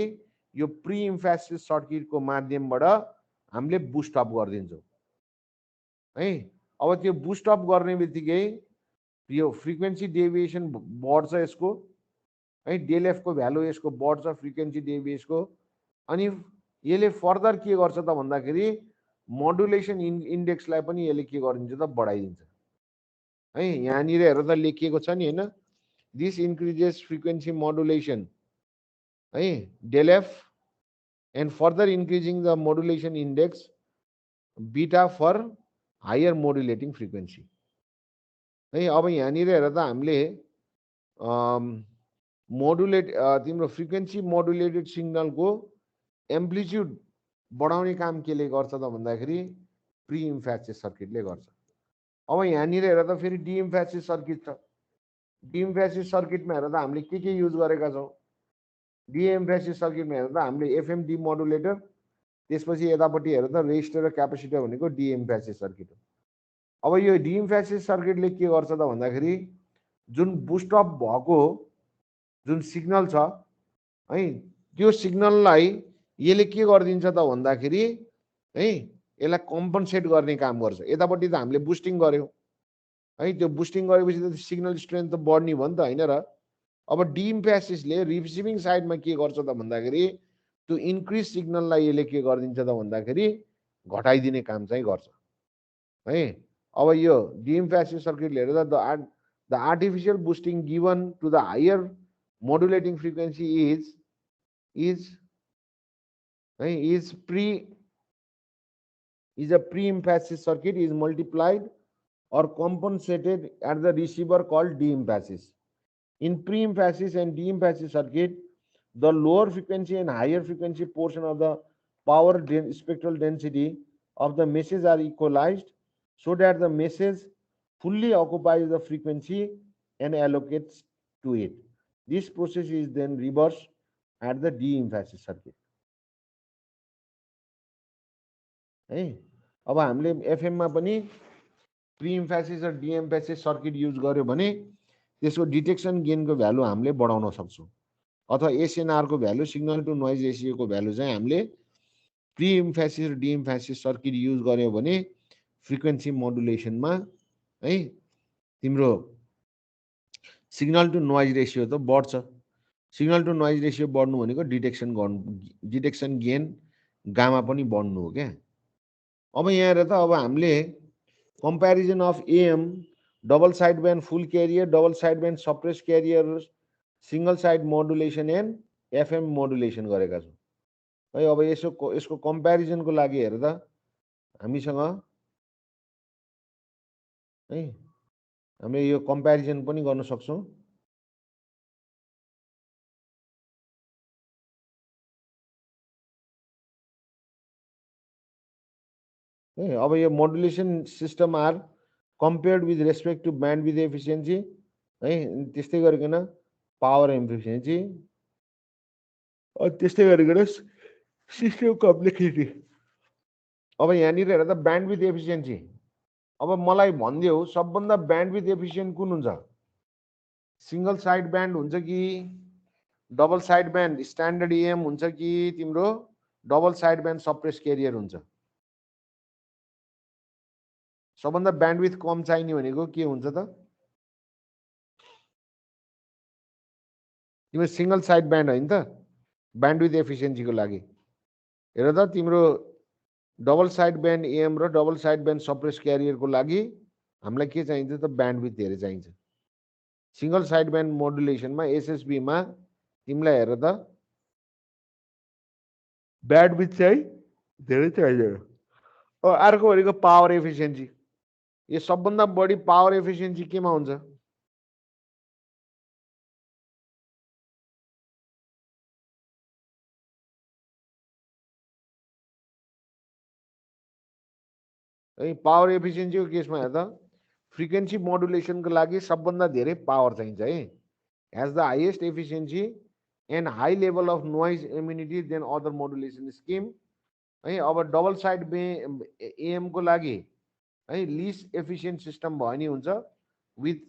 यो प्री इम्फेसिस सर्किटको माध्यमबाट हामीले बुस्ट अप गरिदिन्छौँ है। अब त्यो बुस्ट अप गर्ने बित्तिकै यो फ्रिक्वेन्सी डेभिएसन बढ्छ यसको है, डेल एफ को भ्यालु यसको बढ्छ फ्रिक्वेन्सी डेभिएसको, अनि यसले फर्दर के गर्छ त भन्दाखेरि मोडुलेसन इन्डेक्सलाई पनि यसले के गरिदिन्छ त बढाइदिन्छ है। यहाँनिर हेर त लेखिएको छ नि हैन, दिस इन्क्रिजेस फ्रिक्वेन्सी मोडुलेसन है del F and further increasing the modulation index beta for higher modulating frequency है। अब यहाँनिर हेर त हामीले मोडुलेट तिम्रो फ्रिक्वेन्सी मोडुलेटेड सिग्नलको एम्प्लिट्युड बढाउने काम केले गर्छ त भन्दाखेरि प्री इम्फेसिस सर्किटले गर्छ। अब यहाँनिर हेर त फेरि डी इम्फेसिस सर्किट छ। डी इम्फेसिस सर्किटमा हेर त हामीले के युज गरेका छौँ, डी इम्फेसिस सर्किटमा हेर त हामीले एफएम डिमोडुलेटर, त्यसपछि यतापट्टि हेर त रेजिस्टर र क्यापेसिटर भनेको डी इम्फेसिस सर्किट हो। अब यो डी इम्फेसिस सर्किटले के गर्छ त भन्दाखेरि जुन बुस्ट अप भएको जुन सिग्नल छ है त्यो सिग्नललाई यसले के गरिदिन्छ त भन्दाखेरि है यसलाई कम्पनसेट गर्ने काम गर्छ। यतापट्टि त हामीले बुस्टिङ गर्यौँ है, त्यो बुस्टिङ गरेपछि त सिग्नल स्ट्रेन्थ त बढ्ने भयो नि त होइन र। अब डी इम्फेसिसले रिसिभिङ साइडमा के गर्छ त भन्दाखेरि त्यो इन्क्रिज सिग्नललाई यसले के गरिदिन्छ त भन्दाखेरि घटाइदिने काम चाहिँ गर्छ है। अब यो डी इम्फेसिस सर्किटले हेर्दा the artificial boosting given to the higher modulating frequency is a pre-emphasis circuit is multiplied or compensated at the receiver called de-emphasis. In pre-emphasis and de-emphasis circuit, the lower frequency and higher frequency portion of the power spectral density of the message are equalized so that the message fully occupies the frequency and allocates to it. This process is then reversed at the de-emphasis circuit. है अब हामीले एफएममा पनि प्री इम्फेसिस र डी इम्फेसिस सर्किट युज गर्यो भने त्यसको डिटेक्सन गेनको भ्यालु हामीले बढाउन सक्छौँ, अथवा एसएनआरको भ्यालु सिग्नल टु नोइज रेसियोको भ्यालु चाहिँ हामीले प्री इम्फेसिस र डी इम्फेसिस सर्किट युज गर्यो भने फ्रिक्वेन्सी मोडुलेसनमा है तिम्रो सिग्नल टु नोइज रेसियो त बढ्छ। सिग्नल टु नोइज रेसियो बढ्नु भनेको डिटेक्सन गेन गामा पनि बढ्नु हो क्या। अब यहाँ हेर त अब हामीले comparison of AM double side band full carrier, double side band suppress carrier, single side modulation and FM modulation गरेका छौँ है। अब यसको कम्पेरिजनको लागि हेर त हामीसँग है हामीले यो कम्पेरिजन पनि गर्न सक्छौँ। अब यो modulation system are compared with respect to bandwidth efficiency है, त्यस्तै गरिकन पावर एफिसियन्सी, त्यस्तै गरिकन सिस्टम कम्प्लेक्सिटी। अब यहाँनिर हेर त ब्यान्ड विथ एफिसियन्सी, अब मलाई भनिदेऊ सबभन्दा ब्यान्ड विथ एफिसियन्ट कुन हुन्छ, सिंगल साइड ब्यान्ड हुन्छ कि double side band standard AM हुन्छ कि तिम्रो double side band suppress carrier हुन्छ? सबभन्दा ब्यान्डविथ कम चाहिने भनेको के हुन्छ त? तिम्रो सिंगल साइड ब्यान्ड होइन त ब्यान्डविथ एफिसिएन्सीको लागि। हेर त तिम्रो डबल साइड ब्यान्ड एएम र डबल साइड ब्यान्ड सप्रेस क्यारियरको लागि हामीलाई के चाहिन्छ त? ब्यान्डविथ धेरै चाहिन्छ। सिंगल साइड ब्यान्ड मोडुलेसनमा एसएसबीमा तिमीलाई हेर त ब्यान्डविथ चाहिँ धेरै चाहिँदैन। अर्को भनेको पावर एफिसिएन्सी। यो सबभन्दा बढी पावर एफिसिएन्सी केमा हुन्छ? है पावर एफिसिएन्सीको केसमा हेर त फ्रिक्वेन्सी मोडुलेसनको लागि सबभन्दा धेरै पावर चाहिन्छ है। Has the highest efficiency and high level of noise immunity than other modulation scheme है। अब डबल साइड एएमको लागि है लिस्ट एफिसिएन्ट सिस्टम भयो नि हुन्छ with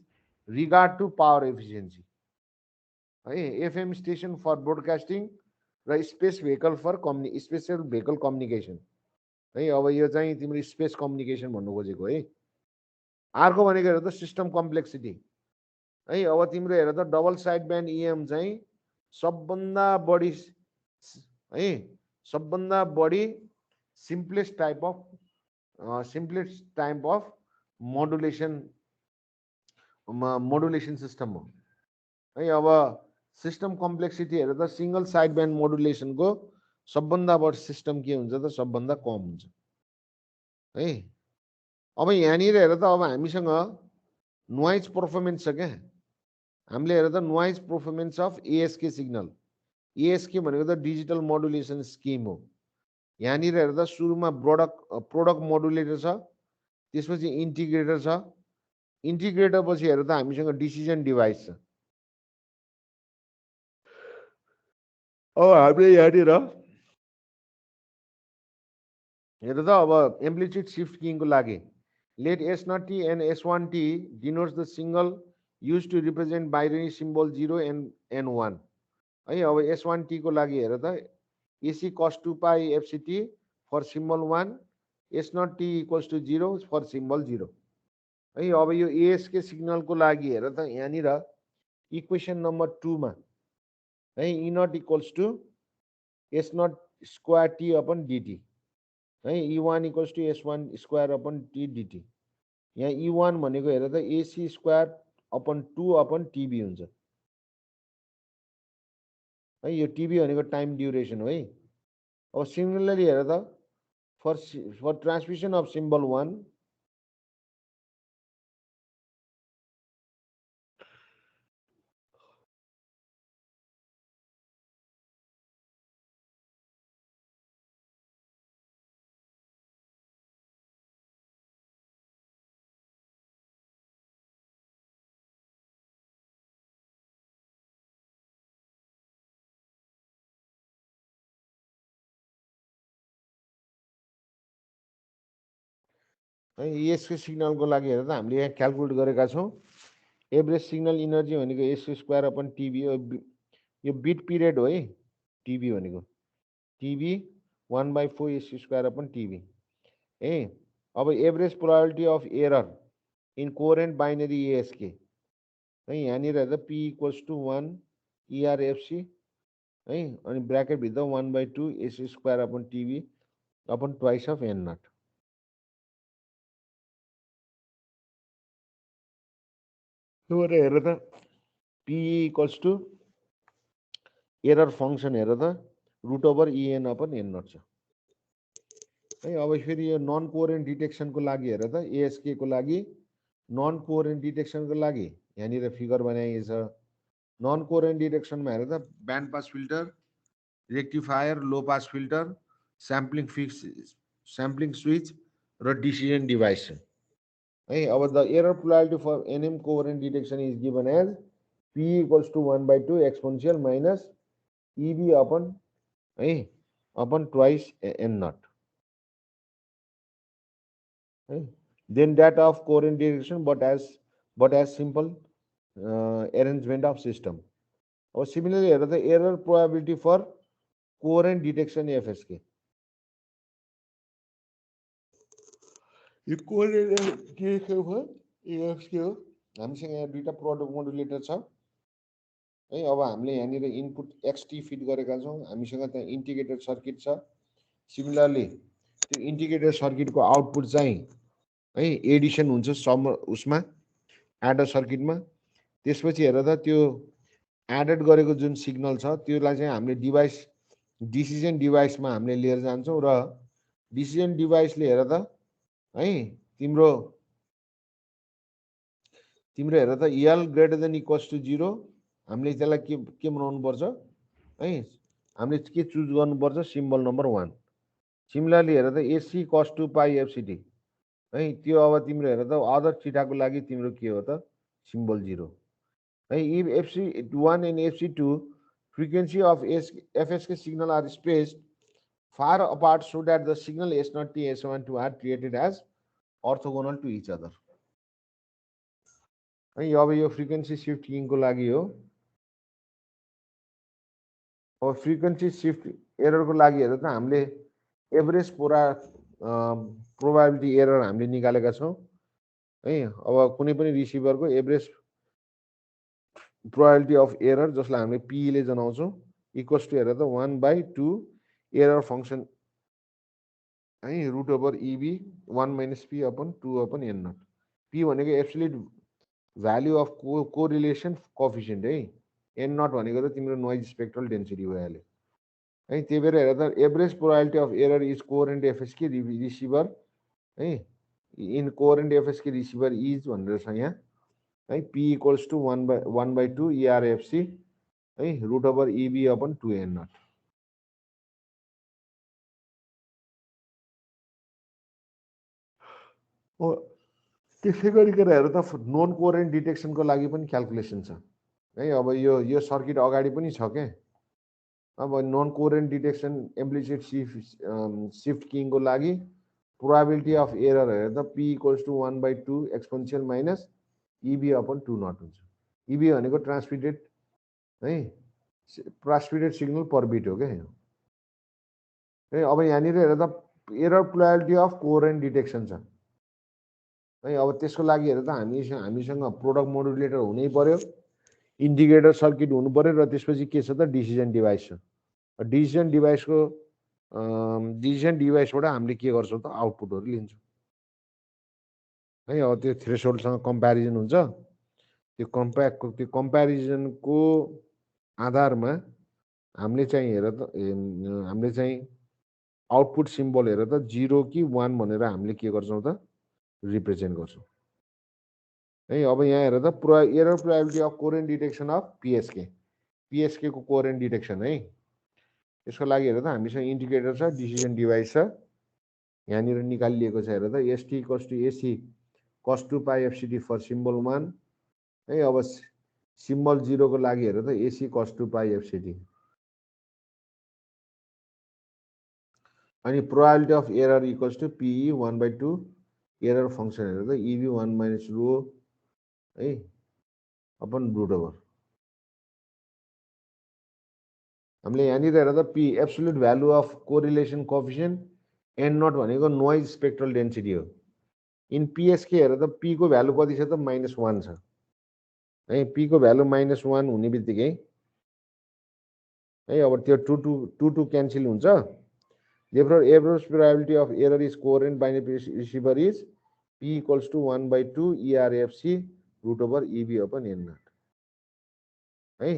regard to power efficiency है। एफएम स्टेसन फर ब्रोडकास्टिङ र space vehicle for special vehicle communication है। अब यो चाहिँ तिम्रो स्पेस कम्युनिकेसन भन्नु खोजेको है। अर्को भनेको हेर त सिस्टम कम्प्लेक्सिटी है। अब तिम्रो हेर त डबल साइड ब्यान्ड इएम चाहिँ सबभन्दा बढी है सबभन्दा बढी simplest type of modulation system हो है। अब सिस्टम कम्प्लेक्सिटी हेर त सिंगल साइड ब्यान्ड मोडुलेसनको सबभन्दा बढी सिस्टम के हुन्छ त? सबभन्दा कम हुन्छ है। अब यहाँनिर हेर त अब हामीसँग नोइज पर्फर्मेन्स छ क्या। हामीले हेर त noise performance of ASK signal. ASK भनेको त डिजिटल मोडुलेसन स्किम हो। यहाँनिर हेर त सुरुमा प्रोडक्ट मोडुलेटर छ, त्यसपछि इन्टिग्रेटर छ। इन्टिग्रेटर पछि हेर त हामीसँग डिसिजन डिभाइस छ। अब हामीले यहाँनिर हेर त अब एम्प्लिट्युड सिफ्ट किङको लागि late S0T and S1T denotes the single used to represent binary symbol 0 and 1 है। अब S1T को लागि हेर त AC cos 2 pi FCT for symbol 1, S0T equals to 0 for symbol 0 है। अब यो ASK सिग्नल को लागि हेर त यहाँनिर इक्वेसन नम्बर 2 मा है E0 equals to S0 square T upon dt है। E1 equals to S1 square upon T dt। यहाँ E1 भनेको हेर त AC square upon 2 upon TB हुन्छ है। यो TB भनेको टाइम ड्युरेसन हो है। अब सिमिलरली हेर त फर ट्रान्समिसन अफ सिम्बल 1 है। यसको सिग्नलको लागि हेर त हामीले यहाँ क्यालकुलेट गरेका छौँ। एभरेज सिग्नल इनर्जी भनेको एस स्क्वायर अपन टिबी हो। यो बिट पिरियड हो है टिबी भनेको। T B 1/4 S square upon T B है। अब average probability of error in coherent binary ASK है। यहाँनिर हेर्दा पी इक्वल्स टु 1 ERFC है। अनि ब्राकेटभित्र 1/2 S square upon TB upon twice of N naught. हेर त P equals to error function हेर त √/EN अपन एन नट छ है। अब फेरि यो नन कोरेन्ट डिटेक्सनको लागि हेर त एएसके को लागि नन कोरेन्ट डिटेक्सनको लागि यहाँनिर फिगर बनाइएको छ। नन कोरेन्ट डिटेक्सनमा हेर त band pass filter, rectifier, low pass filter, sampling switch र डिसिजन डिभाइस छ है। अब the error probability for NM coherent detection is given as P equals to 1/2 exponential minus EB upon है अपन ट्वाइस एन नट है। Then that of coherent direction but as simple arrangement of system अब सिमिलरली हेर त error probability for coherent detection FSK यो कोहेरेन्ट डिटेक्सन फर एफएसके हो हामीसँग यहाँ दुईटा प्रोडक्ट मोडुलेटर छ है अब हामीले यहाँनिर इनपुट एक्सटी फिट गरेका छौँ हामीसँग त्यहाँ इन्टिग्रेटेड सर्किट छ सिमिलरली त्यो इन्टिग्रेटेड सर्किटको आउटपुट चाहिँ है एडिसन हुन्छ सम उसमा एडर सर्किटमा त्यसपछि हेर त त्यो एडेड गरेको जुन सिग्नल छ त्यसलाई चाहिँ हामीले डिभाइस डिसिजन डिभाइसमा हामीले लिएर जान्छौँ र डिसिजन डिभाइसले हेर त है तिम्रो हेर त यल ग्रेटर देन इक्वल्स टु 0 हामीले त्यसलाई के बनाउनु पर्छ है हामीले के चुज गर्नुपर्छ सिम्बल नम्बर 1 सिमिलरली हेर त एसी कस टु पाई एफसिटी है त्यो अब तिम्रो हेर त अदर थीटाको लागि तिम्रो के हो त सिम्बल 0 है if FC1 and FC2 frequency of FSK signal are spaced far apart so that the signal S0T S12 are treated as orthogonal to each other है अब यो फ्रिक्वेन्सी शिफ्ट किङको लागि हो अब फ्रिक्वेन्सी शिफ्ट एररको लागि हेर त हामीले एभरेज प्रोबेबिलिटी एरर हामीले निकालेका छौँ है अब कुनै पनि रिसिभरको एभरेज प्रोबेबिलिटी अफ एरर जसलाई हामीले पी ले जनाउँछौँ इक्वल्स टु हेर त 1/2 एरर फङ्सन है रुट ओभर इबी 1 - p अपन 2 अपन एन नट पी भनेको absolute value of correlation coefficient है एन नट भनेको त तिम्रो नोइज स्पेक्ट्रल डेन्सिटी भइहाल्यो है त्यही भएर हेर त average probability of error is coherent FSK receiver है in coherent FSK receiver is भनेर छ यहाँ है पी इक्वल्स टु 1/2 ERFC है root over E B upon 2 N not त्यसै गरिकन हेर त नन कोहेरेन्ट डिटेक्सनको लागि पनि क्याल्कुलेसन छ है अब यो सर्किट अगाडि पनि छ के अब non coherent detection implicit shift किङको लागि प्रोबेबिलिटी अफ एरर हेर त P equals to 1/2 exponential minus EB upon 2 naught हुन्छ इबी भनेको ट्रान्समिटेड है ट्रान्समिटेड सिग्नल पर बिट हो क्या है अब यहाँनिर हेर त error probability of coherent detection छ है अब त्यसको लागि हेर त हामीसँग प्रोडक्ट मोडुलेटर हुनै पर्यो इन्टिग्रेटर सर्किट हुनु पर्यो र त्यसपछि के छ त डिसिजन डिभाइस छ डिसिजन डिभाइसबाट हामीले के गर्छौँ त आउटपुटहरू लिन्छौँ है अब त्यो थ्रेसोल्डसँग कम्प्यारिजन हुन्छ त्यो कम्प्यारिजनको आधारमा हामीले चाहिँ हेर त हामीले चाहिँ आउटपुट सिम्बल हेर त 0 कि 1 भनेर हामीले के गर्छौँ त रिप्रेजेन्ट गर्छौँ है अब यहाँ हेर त error probability of coherent detection of PSK को कोहेरेन्ट डिटेक्सन है यसको लागि हेर त हामीसँग इन्डिकेटर छ डिसिजन डिभाइस छ यहाँनिर निकालिएको छ हेर त एसटी इक्वल्स टु एसी कस टु पाई एफसिटी फर सिम्बल 1 है अब सिम्बल 0 को लागि हेर त एसी कस टु पाई एफसिटी अनि probability of error equals to PE 1/2 error function हेर त इबी 1 माइनस रो है अपन रुट ओभर हामीले यहाँनिर हेर त P absolute value of correlation coefficient N not भनेको नोइज स्पेक्ट्रल डेन्सिटी हो इन पिएसके हेर त पी को भ्यालु कति छ त -1 छ है पी को भ्यालु -1 हुने बित्तिकै है अब त्यो 2 क्यान्सल हुन्छ therefore average probability of error is coherent binary receiver is p equals to 1/2 ERFC root over EB upon n naught है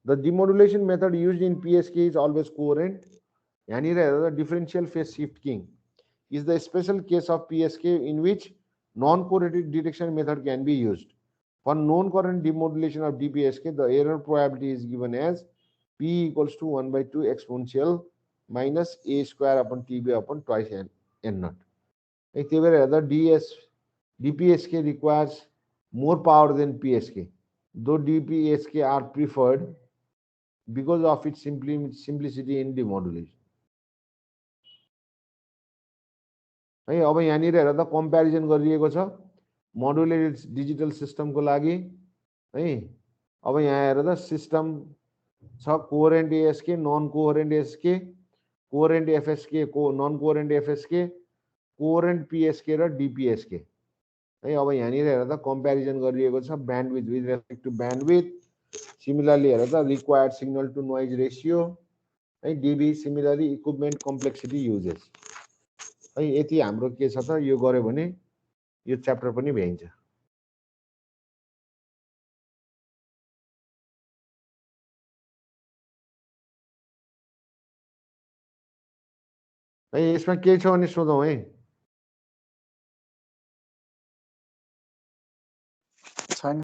the demodulation method used in PSK is always coherent यहाँनिर हेर्दा differential phase shift king is the special case of PSK in which non-coherent detection method can be used. For non-coherent demodulation of DPSK, the error probability is given as P equals to 1/2 exponential minus A square upon TB upon twice n naught. DPSK requires more power than PSK, though DPSK are preferred because of its simplicity in demodulation. है अब यहाँनिर हेर त कम्प्यारिजन गरिएको छ मोडुलेटेड डिजिटल सिस्टमको लागि है अब यहाँ हेर त सिस्टम छ coherent ASK, non coherent ASK, coherent FSK, non coherent FSK, coherent PSK र डिपिएसके है। अब यहाँनिर हेर त कम्प्यारिजन गरिएको छ bandwidth with respect to bandwidth. Similarly हेर त required signal to noise ratio है, dB similarly equipment complexity uses है। यति हाम्रो के छ त, यो गर्यो भने यो च्याप्टर पनि भ्याइन्छ। है यसमा के छ भने सोधौँ है।